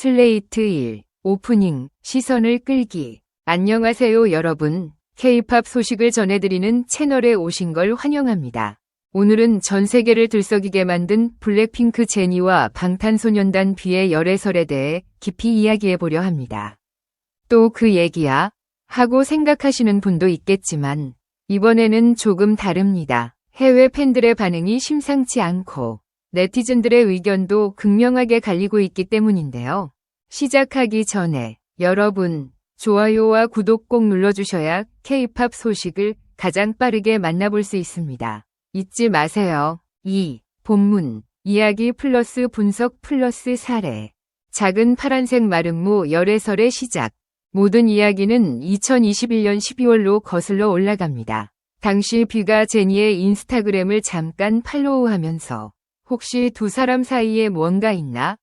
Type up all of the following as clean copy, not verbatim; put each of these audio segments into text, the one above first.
슬레이트 1. 오프닝, 시선을 끌기. 안녕하세요 여러분. K-팝 소식을 전해드리는 채널에 오신 걸 환영합니다. 오늘은 전 세계를 들썩이게 만든 블랙핑크 제니와 방탄소년단 B의 열애설에 대해 깊이 이야기해보려 합니다. 또 그 얘기야? 하고 생각하시는 분도 있겠지만 이번에는 조금 다릅니다. 해외 팬들의 반응이 심상치 않고 네티즌들의 의견도 극명하게 갈리고 있기 때문인데요. 시작하기 전에 여러분, 좋아요와 구독 꼭 눌러주셔야 K-팝 소식을 가장 빠르게 만나볼 수 있습니다. 잊지 마세요. 2. 본문, 이야기 플러스 분석 플러스 사례. 작은 파란색 마름모 열애설의 시작. 모든 이야기는 2021년 12월로 거슬러 올라갑니다. 당시 B가 제니의 인스타그램을 잠깐 팔로우하면서 혹시 두 사람 사이에 뭔가 있나?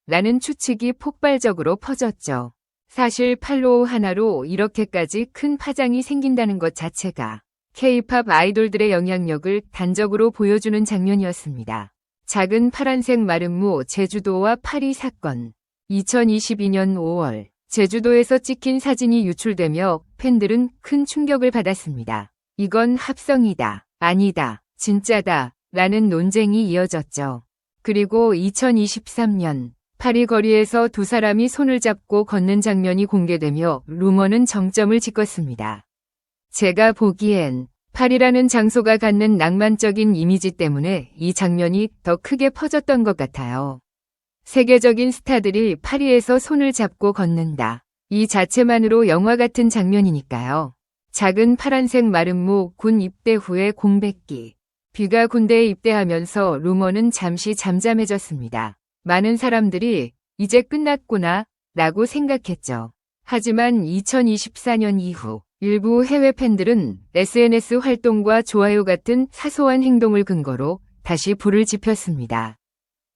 라는 추측이 폭발적으로 퍼졌죠. 사실 팔로우 하나로 이렇게까지 큰 파장이 생긴다는 것 자체가 K-팝 아이돌들의 영향력을 단적으로 보여주는 장면이었습니다. 작은 파란색 마름모 제주도와 파리 사건. 2022년 5월 제주도에서 찍힌 사진이 유출되며 팬들은 큰 충격을 받았습니다. 이건 합성이다, 아니다, 진짜다 라는 논쟁이 이어졌죠. 그리고 2023년 파리 거리에서 두 사람이 손을 잡고 걷는 장면이 공개되며 루머는 정점을 찍었습니다. 제가 보기엔 파리라는 장소가 갖는 낭만적인 이미지 때문에 이 장면이 더 크게 퍼졌던 것 같아요. 세계적인 스타들이 파리에서 손을 잡고 걷는다. 이 자체만으로 영화 같은 장면이니까요. 작은 파란색 마름모 군 입대 후의 공백기. B가 군대에 입대하면서 루머는 잠시 잠잠해졌습니다. 많은 사람들이 이제 끝났구나 라고 생각했죠. 하지만 2024년 이후 일부 해외 팬들은 SNS 활동과 좋아요 같은 사소한 행동을 근거로 다시 불을 지폈습니다.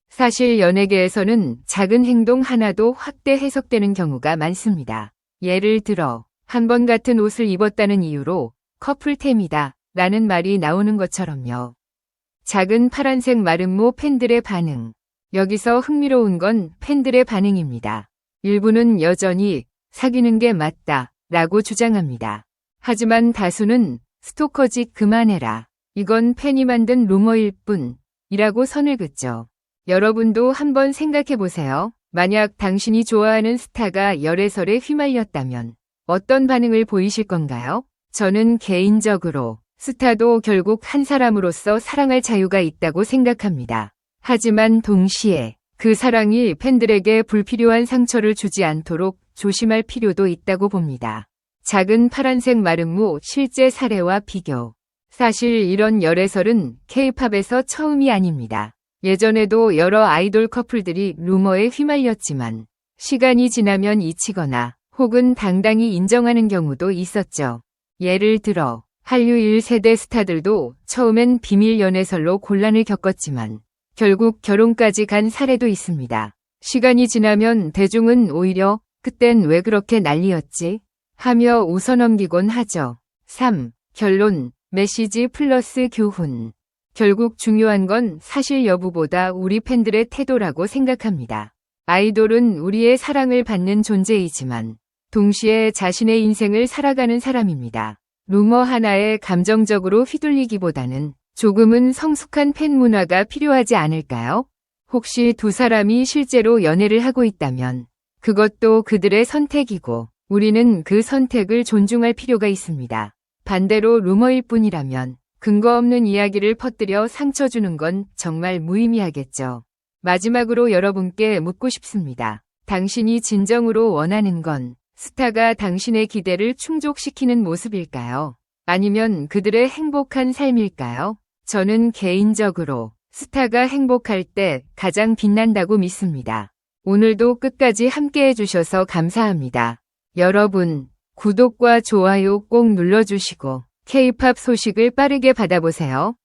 사실 연예계에서는 작은 행동 하나도 확대 해석되는 경우가 많습니다. 예를 들어 한 번 같은 옷을 입었다는 이유로 커플템이다 라는 말이 나오는 것처럼요. 작은 파란색 마름모 팬들의 반응. 여기서 흥미로운 건 팬들의 반응입니다. 일부는 여전히 사귀는 게 맞다 라고 주장합니다. 하지만 다수는 스토커짓 그만해라. 이건 팬이 만든 루머일 뿐 이라고 선을 긋죠. 여러분도 한번 생각해보세요. 만약 당신이 좋아하는 스타가 열애설에 휘말렸다면 어떤 반응을 보이실 건가요? 저는 개인적으로 스타도 결국 한 사람으로서 사랑할 자유가 있다고 생각합니다. 하지만 동시에 그 사랑이 팬들에게 불필요한 상처를 주지 않도록 조심할 필요도 있다고 봅니다. 작은 파란색 마름모 실제 사례와 비교. 사실 이런 열애설은 K-팝에서 처음이 아닙니다. 예전에도 여러 아이돌 커플들이 루머에 휘말렸지만 시간이 지나면 잊히거나 혹은 당당히 인정하는 경우도 있었죠. 예를 들어 한류 1세대 스타들도 처음엔 비밀 연애설로 곤란을 겪었지만 결국 결혼까지 간 사례도 있습니다. 시간이 지나면 대중은 오히려 그땐 왜 그렇게 난리였지? 하며 웃어넘기곤 하죠. 3. 결론, 메시지 플러스 교훈. 결국 중요한 건 사실 여부보다 우리 팬들의 태도라고 생각합니다. 아이돌은 우리의 사랑을 받는 존재이지만 동시에 자신의 인생을 살아가는 사람입니다. 루머 하나에 감정적으로 휘둘리기보다는 조금은 성숙한 팬 문화가 필요하지 않을까요? 혹시 두 사람이 실제로 연애를 하고 있다면 그것도 그들의 선택이고 우리는 그 선택을 존중할 필요가 있습니다. 반대로 루머일 뿐이라면 근거 없는 이야기를 퍼뜨려 상처 주는 건 정말 무의미하겠죠. 마지막으로 여러분께 묻고 싶습니다. 당신이 진정으로 원하는 건 스타가 당신의 기대를 충족시키는 모습일까요? 아니면 그들의 행복한 삶일까요? 저는 개인적으로 스타가 행복할 때 가장 빛난다고 믿습니다. 오늘도 끝까지 함께 해주셔서 감사합니다. 여러분, 구독과 좋아요 꼭 눌러주시고 K-팝 소식을 빠르게 받아보세요.